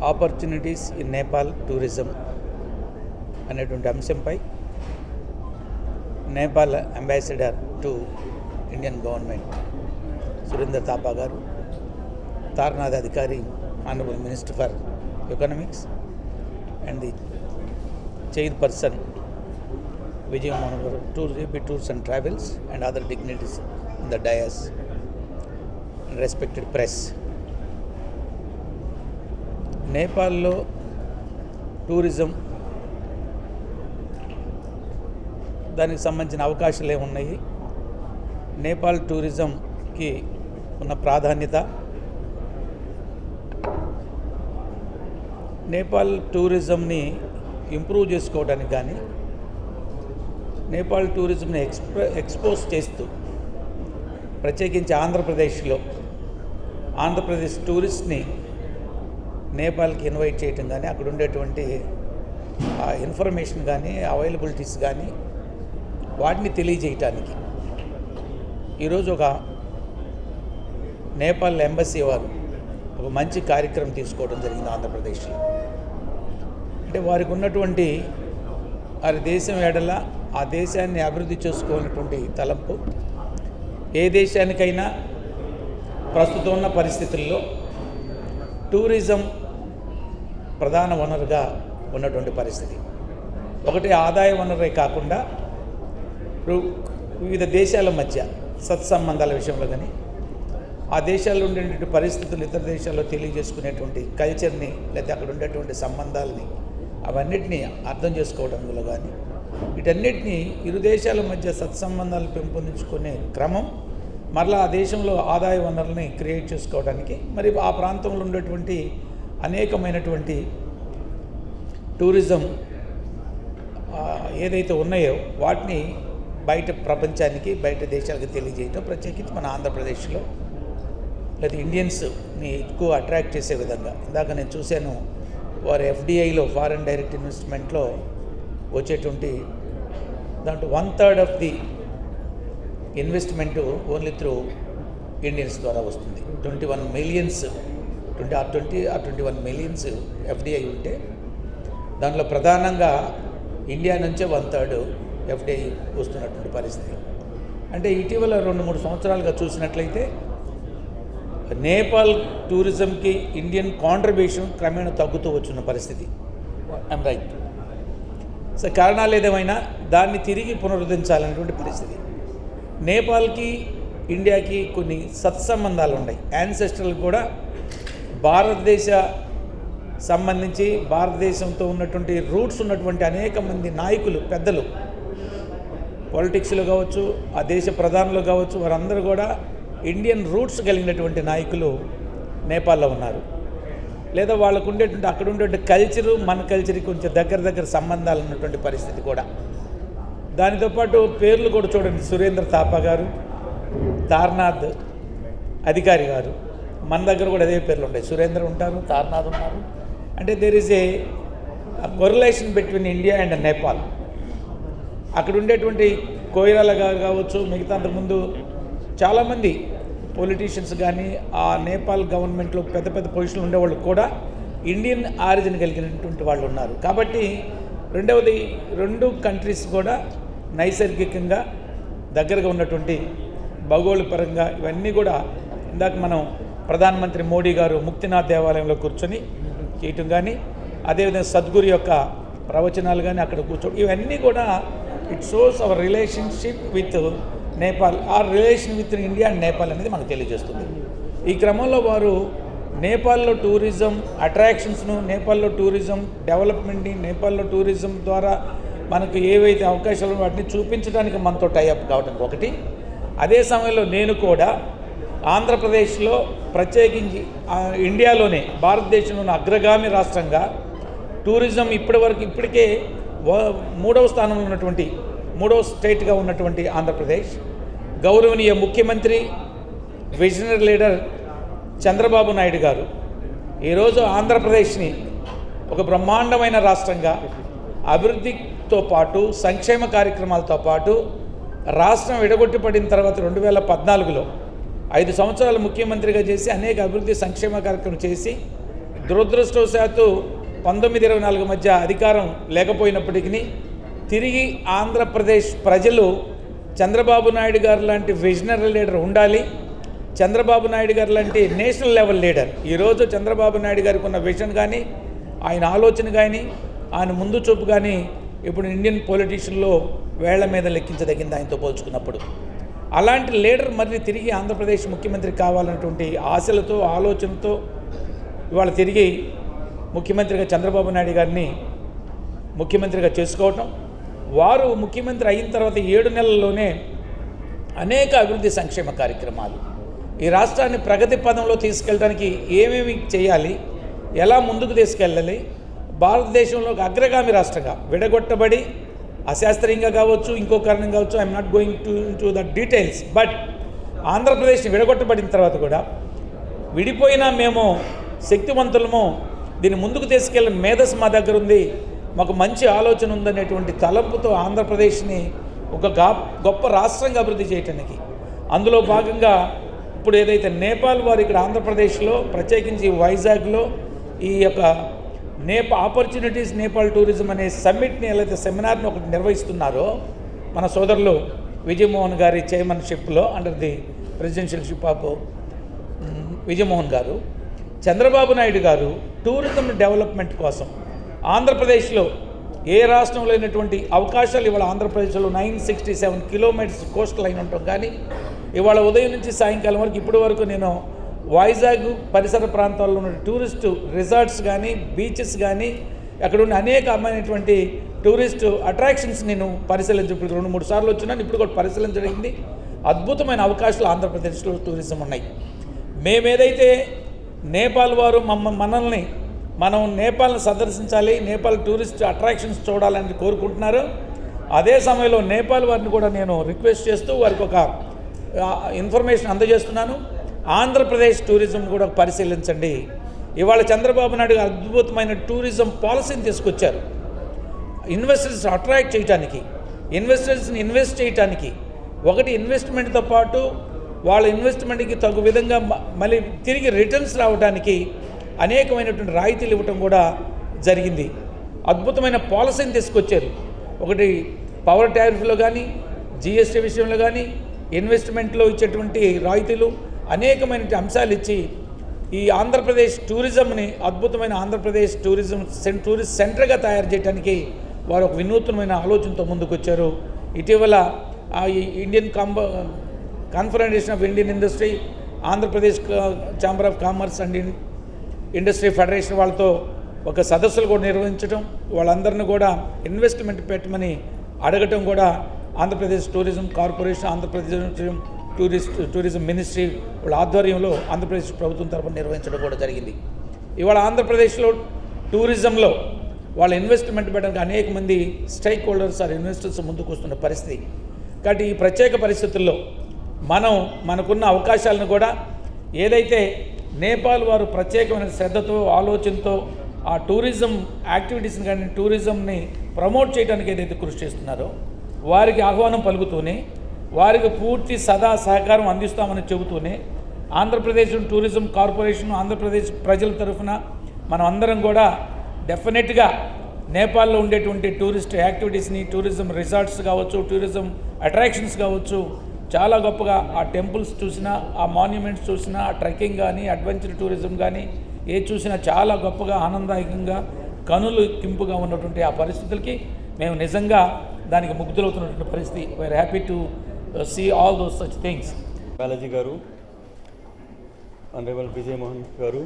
Opportunities in Nepal tourism అనేటువంటి అంశంపై Nepal ambassador to Indian government Surender Thapa గారు, తార్నాథ్ అధికారి honourable minister for economics and the chairperson Vijay Manohar Tours and Travels and other dignitaries in the dais and respected press. నేపాల్లో tourism దానికి సంబంధించిన అవకాశాలు ఏమున్నాయి, నేపాల్ టూరిజంకి ఉన్న ప్రాధాన్యత, నేపాల్ టూరిజంని ఇంప్రూవ్ చేసుకోవడానికి కానీ నేపాల్ టూరిజంని ఎక్స్పోజ్ చేస్తూ ప్రత్యేకించి ఆంధ్రప్రదేశ్ టూరిస్ట్ని నేపాల్కి ఇన్వైట్ చేయటం కానీ అక్కడ ఉండేటువంటి ఇన్ఫర్మేషన్ కానీ అవైలబిలిటీస్ కానీ వాటిని తెలియజేయటానికి ఈరోజు ఒక నేపాల్ ఎంబసీ వారు ఒక మంచి కార్యక్రమం తీసుకోవడం జరిగింది ఆంధ్రప్రదేశ్లో. అంటే వారికి ఉన్నటువంటి వారి దేశం ఎడల ఆ దేశాన్ని అభివృద్ధి చేసుకోవాలన్నటువంటి తలంపు ఏ దేశానికైనా ప్రస్తుతం ఉన్న పరిస్థితుల్లో టూరిజం ప్రధాన వనరుగా ఉన్నటువంటి పరిస్థితి. ఒకటి ఆదాయ వనరే కాకుండా వివిధ దేశాల మధ్య సత్సంబంధాల విషయంలో కానీ ఆ దేశాల్లో ఉండేటువంటి పరిస్థితులు ఇతర దేశాల్లో తెలియజేసుకునేటువంటి కల్చర్ని లేదా అక్కడ ఉండేటువంటి సంబంధాలని అవన్నిటినీ అర్థం చేసుకోవడంలో కానీ వీటన్నిటినీ ఇరు దేశాల మధ్య సత్సంబంధాలు పెంపొందించుకునే క్రమం, మరలా ఆ దేశంలో ఆదాయ వనరుల్ని క్రియేట్ చేసుకోవడానికి, మరి ఆ ప్రాంతంలో ఉండేటువంటి అనేకమైనటువంటి టూరిజం ఏదైతే ఉన్నాయో వాటిని బయట ప్రపంచానికి బయట దేశాలకు తెలియజేయటం, ప్రత్యేకించి మన ఆంధ్రప్రదేశ్లో లేదా ఇండియన్స్ని ఎక్కువ అట్రాక్ట్ చేసే విధంగా. ఇందాక నేను చూశాను, వారు ఎఫ్డిఐలో ఫారెన్ డైరెక్ట్ ఇన్వెస్ట్మెంట్లో వచ్చేటువంటి దాంట్లో 1/3 of the investment only through Indians ద్వారా వస్తుంది. 21 మిలియన్స్ ఎఫ్డిఐ ఉంటే దాంట్లో ప్రధానంగా ఇండియా నుంచే 1/3 ఎఫ్డిఐ వస్తున్నటువంటి పరిస్థితి. అంటే ఇటీవల 2-3 సంవత్సరాలుగా చూసినట్లయితే నేపాల్ టూరిజంకి ఇండియన్ కాంట్రిబ్యూషన్ క్రమేణా తగ్గుతూ వచ్చిన పరిస్థితి. I'm right. సో కారణాలు ఏదేమైనా దాన్ని తిరిగి పునరుద్ధరించాలనేటువంటి పరిస్థితి. నేపాల్కి ఇండియాకి కొన్ని సత్సంబంధాలు ఉన్నాయి. యాన్సెస్ట్రల్ కూడా భారతదేశ సంబంధించి భారతదేశంతో ఉన్నటువంటి రూట్స్ ఉన్నటువంటి అనేక మంది నాయకులు, పెద్దలు, పాలిటిక్స్లో కావచ్చు, ఆ దేశ ప్రధానులు కావచ్చు, వారందరూ కూడా ఇండియన్ రూట్స్ కలిగినటువంటి నాయకులు నేపాల్లో ఉన్నారు. లేదా వాళ్ళకు ఉండేటువంటి అక్కడ ఉండేటువంటి కల్చరు మన కల్చర్కి కొంచెం దగ్గర సంబంధాలు ఉన్నటువంటి పరిస్థితి కూడా. దానితో పాటు పేర్లు కూడా చూడండి, సురేంద్ర థాపా గారు, తార్నాథ్ అధికారి గారు, మన దగ్గర కూడా అదే పేర్లు ఉంటాయి. సురేంద్ర ఉంటారు, తార్నాథ్ ఉన్నారు. అంటే there is a correlation between India and Nepal. అక్కడ ఉండేటువంటి కోయిరాల గారు కావచ్చు, మిగతా అంతకుముందు చాలామంది పొలిటీషియన్స్ కానీ ఆ నేపాల్ గవర్నమెంట్లో పెద్ద పొజిషన్లు ఉండేవాళ్ళు కూడా ఇండియన్ ఆరిజిన్ కలిగినటువంటి వాళ్ళు ఉన్నారు. కాబట్టి రెండవది, 2 కంట్రీస్ కూడా నైసర్గికంగా దగ్గరగా ఉన్నటువంటి భౌగోళికపరంగా ఇవన్నీ కూడా ఇందాక మనం ప్రధానమంత్రి మోడీ గారు ముక్తినాథ్ దేవాలయంలో కూర్చొని చేయటం కానీ, అదేవిధంగా సద్గురు యొక్క ప్రవచనాలు కానీ అక్కడ కూర్చోవడం, ఇవన్నీ కూడా it shows our relationship with Nepal, are relation with India and Nepal అనేది మనకు తెలియజేస్తుంది. ఈ క్రమంలో వారు నేపాల్లో టూరిజం అట్రాక్షన్స్ను, నేపాల్లో టూరిజం డెవలప్మెంట్ని, నేపాల్లో టూరిజం ద్వారా మనకు ఏవైతే అవకాశాలు వాటిని చూపించడానికి మనతో టైఅప్ కావడం ఒకటి. అదే సమయంలో నేను కూడా ఆంధ్రప్రదేశ్లో ప్రత్యేకించి ఇండియాలోనే భారతదేశంలోని అగ్రగామి రాష్ట్రంగా టూరిజం ఇప్పటికే 3వ స్థానంలో ఉన్నటువంటి 3వ స్టేట్గా ఉన్నటువంటి ఆంధ్రప్రదేశ్, గౌరవనీయ ముఖ్యమంత్రి విజనరీ లీడర్ చంద్రబాబు నాయుడు గారు ఈరోజు ఆంధ్రప్రదేశ్ని ఒక బ్రహ్మాండమైన రాష్ట్రంగా అభివృద్ధితో పాటు సంక్షేమ కార్యక్రమాలతో పాటు రాష్ట్రం విడగొట్టిపడిన తర్వాత 2014లో 5 సంవత్సరాలు ముఖ్యమంత్రిగా చేసి అనేక అభివృద్ధి సంక్షేమ కార్యక్రమం చేసి దురదృష్టవశాత్తు 1924 మధ్య అధికారం లేకపోయినప్పటికీ తిరిగి ఆంధ్రప్రదేశ్ ప్రజలు చంద్రబాబు నాయుడు గారు లాంటి విజనరీ లీడర్ ఉండాలి, చంద్రబాబు నాయుడు గారు లాంటి నేషనల్ లెవెల్ లీడర్. ఈరోజు చంద్రబాబు నాయుడు గారికి ఉన్న విజన్ కానీ, ఆయన ఆలోచన కానీ, ఆయన ముందు చూపు కానీ ఇప్పుడు ఇండియన్ పొలిటీషియన్లో వేళ్ల మీద లెక్కించదగింది ఆయనతో పోల్చుకున్నప్పుడు. అలాంటి లీడర్ మరి తిరిగి ఆంధ్రప్రదేశ్ ముఖ్యమంత్రి కావాలన్నటువంటి ఆశలతో, ఆలోచనతో ఇవాళ తిరిగి ముఖ్యమంత్రిగా చంద్రబాబు నాయుడు గారిని ముఖ్యమంత్రిగా చేసుకోవటం, వారు ముఖ్యమంత్రి అయిన తర్వాత 7 నెలల్లోనే అనేక అభివృద్ధి సంక్షేమ కార్యక్రమాలు, ఈ రాష్ట్రాన్ని ప్రగతి పదంలో తీసుకెళ్ళడానికి ఏమేమి చేయాలి, ఎలా ముందుకు తీసుకెళ్ళాలి, భారతదేశంలో ఒక అగ్రగామి రాష్ట్రంగా విడగొట్టబడి అశాస్త్రీయంగా కావచ్చు, ఇంకో కారణం కావచ్చు, I'm not going to the details, but Andhra Pradesh విడగొట్టబడిన తర్వాత కూడా విడిపోయినా మేము శక్తివంతులము, దీన్ని ముందుకు తీసుకెళ్ళిన మేధస్సు మా దగ్గర ఉంది, మాకు మంచి ఆలోచన ఉందనేటువంటి తలంపుతో ఆంధ్రప్రదేశ్ని ఒక గొప్ప రాష్ట్రంగా అభివృద్ధి చేయడానికి, అందులో భాగంగా ఇప్పుడు ఏదైతే నేపాల్ వారు ఇక్కడ ఆంధ్రప్రదేశ్లో ప్రత్యేకించి వైజాగ్లో ఈ యొక్క ఆపర్చునిటీస్ నేపాల్ టూరిజం అనే సమ్మిట్ని ఏదైతే సెమినార్ని ఒకటి నిర్వహిస్తున్నారో మన సోదరులు విజయమోహన్ గారి చైర్మన్షిప్లో అండర్ ది ప్రెసిడెన్షియల్షిప్ ఆఫ్ విజయమోహన్ గారు, చంద్రబాబు నాయుడు గారు టూరిజం డెవలప్మెంట్ కోసం ఆంధ్రప్రదేశ్లో ఏ రాష్ట్రంలో లేనటువంటి అవకాశాలు ఇవాళ ఆంధ్రప్రదేశ్లో 967 కిలోమీటర్స్ కోస్ట్ లైన్ ఉండటం కానీ, ఇవాళ ఉదయం నుంచి సాయంకాలం వరకు ఇప్పటి వరకు నేను వైజాగ్ పరిసర ప్రాంతాల్లో ఉన్న టూరిస్టు రిసార్ట్స్ కానీ, బీచెస్ కానీ, అక్కడ ఉన్న అనేకమైనటువంటి టూరిస్టు అట్రాక్షన్స్ నేను పరిశీలించి 2-3 సార్లు వచ్చినాను, ఇప్పుడు కూడా పరిశీలించడానికి అద్భుతమైన అవకాశాలు ఆంధ్రప్రదేశ్లో టూరిజం ఉన్నాయి. మేమేదైతే నేపాల్ వారు మనం నేపాల్ని సందర్శించాలి, నేపాల్ టూరిస్ట్ అట్రాక్షన్స్ చూడాలని కోరుకుంటున్నారు, అదే సమయంలో నేపాల్ వారిని కూడా నేను రిక్వెస్ట్ చేస్తూ వారికి ఒక ఇన్ఫర్మేషన్ అందజేస్తున్నాను. ఆంధ్రప్రదేశ్ టూరిజం కూడా పరిశీలించండి. ఇవాళ చంద్రబాబు నాయుడు అద్భుతమైన టూరిజం పాలసీని తీసుకొచ్చారు. ఇన్వెస్టర్స్ అట్రాక్ట్ చేయడానికి, ఇన్వెస్టర్స్ని ఇన్వెస్ట్ చేయడానికి, ఒకటి ఇన్వెస్ట్మెంట్తో పాటు వాళ్ళ ఇన్వెస్ట్మెంట్కి తగు విధంగా మళ్ళీ తిరిగి రిటర్న్స్ రావడానికి అనేకమైనటువంటి రాయితీలు ఇవ్వటం కూడా జరిగింది. అద్భుతమైన పాలసీని తీసుకొచ్చారు. ఒకటి పవర్ టారిఫ్లో కానీ, జిఎస్టీ విషయంలో కానీ, ఇన్వెస్ట్మెంట్లో ఇచ్చేటువంటి రాయితీలు, అనేకమైన అంశాలు ఇచ్చి ఈ ఆంధ్రప్రదేశ్ టూరిజంని అద్భుతమైన ఆంధ్రప్రదేశ్ టూరిస్ట్ సెంటర్గా తయారు చేయడానికి వారు ఒక వినూత్నమైన ఆలోచనతో ముందుకు వచ్చారు. ఇటీవల ఈ Indian confederation of Indian industry, Andhra Pradesh chamber of commerce and industry federation వాళ్ళతో ఒక సదస్సులు కూడా నిర్వహించడం, వాళ్ళందరినీ కూడా ఇన్వెస్ట్మెంట్ పెట్టమని అడగటం కూడా Andhra Pradesh tourism corporation, Andhra Pradesh tourism ministry వాళ్ళ ఆధ్వర్యంలో ఆంధ్రప్రదేశ్ ప్రభుత్వం తరఫున నిర్వహించడం కూడా జరిగింది. ఇవాళ ఆంధ్రప్రదేశ్లో టూరిజంలో వాళ్ళ ఇన్వెస్ట్మెంట్ పెట్టడానికి అనేక మంది స్టేక్ హోల్డర్స్ ఆర్ ఇన్వెస్టర్స్ ముందుకు వస్తున్న పరిస్థితి. కాబట్టి ఈ ప్రత్యేక పరిస్థితుల్లో మనకున్న అవకాశాలను కూడా ఏదైతే నేపాల్ వారు ప్రత్యేకమైన శ్రద్ధతో, ఆలోచనతో ఆ టూరిజం యాక్టివిటీస్ని కానీ టూరిజంని ప్రమోట్ చేయడానికి ఏదైతే కృషి చేస్తున్నారో వారికి ఆహ్వానం పలుకుతూనే, వారికి పూర్తి సదా సహకారం అందిస్తామని చెబుతూనే ఆంధ్రప్రదేశ్ టూరిజం కార్పొరేషన్, ఆంధ్రప్రదేశ్ ప్రజల తరఫున మనం అందరం కూడా డెఫినెట్గా నేపాల్లో ఉండేటువంటి టూరిస్ట్ యాక్టివిటీస్ని, టూరిజం రిసార్ట్స్ కావచ్చు, టూరిజం అట్రాక్షన్స్ కావచ్చు, చాలా గొప్పగా ఆ టెంపుల్స్ చూసినా, ఆ మాన్యుమెంట్స్ చూసినా, ఆ ట్రెక్కింగ్ కానీ, అడ్వెంచర్ టూరిజం కానీ ఏ చూసినా చాలా గొప్పగా ఆనందదాయకంగా కనులు కింపుగా ఉన్నటువంటి ఆ పరిస్థితులకి మేము నిజంగా దానికి ముగ్ధులవుతున్నటువంటి పరిస్థితి. We are happy to see all those such things. Balaji garu, honourable Vijay Mohan garu,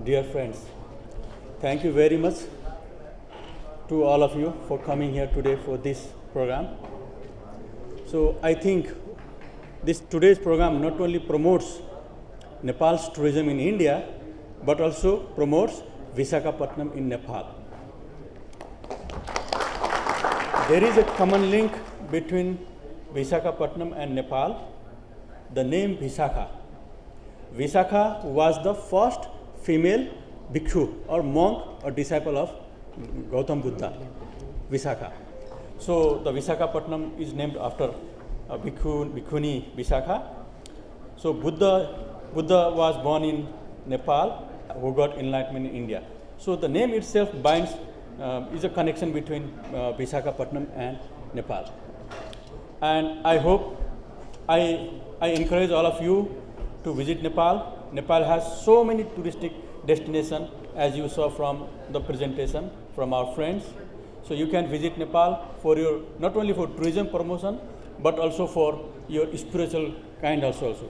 dear friends, thank you very much to all of you for coming here today for this program. So I think today's program not only promotes Nepal's tourism in India, but also promotes Visakhapatnam in Nepal. There is a common link between Visakhapatnam and Nepal, the name Visakha. Visakha was the first female bhikkhu or monk or disciple of Gautam Buddha, Visakha. So the Visakhapatnam is named after Bhikkhuni Visakha. So Buddha was born in Nepal who got enlightenment in India. So the name itself binds, is a connection between Visakhapatnam and Nepal. And I hope, I encourage all of you to visit Nepal. Nepal has so many touristic destinations, as you saw from the presentation from our friends. So you can visit Nepal for your, not only for tourism promotion, but also for your spiritual kind also.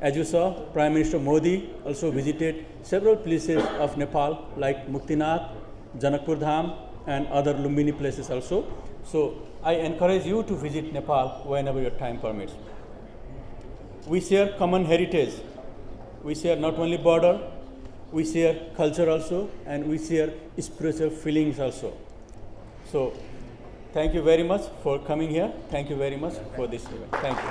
As you saw, Prime Minister Modi also visited several places of Nepal like Muktinath, Janakpur Dham, and other Lumbini places also. So I encourage you to visit Nepal whenever your time permits. We share common heritage. We share not only border, we share culture also, and we share spiritual feelings also. So thank you very much for coming here. Thank you very much for this event. Thank you.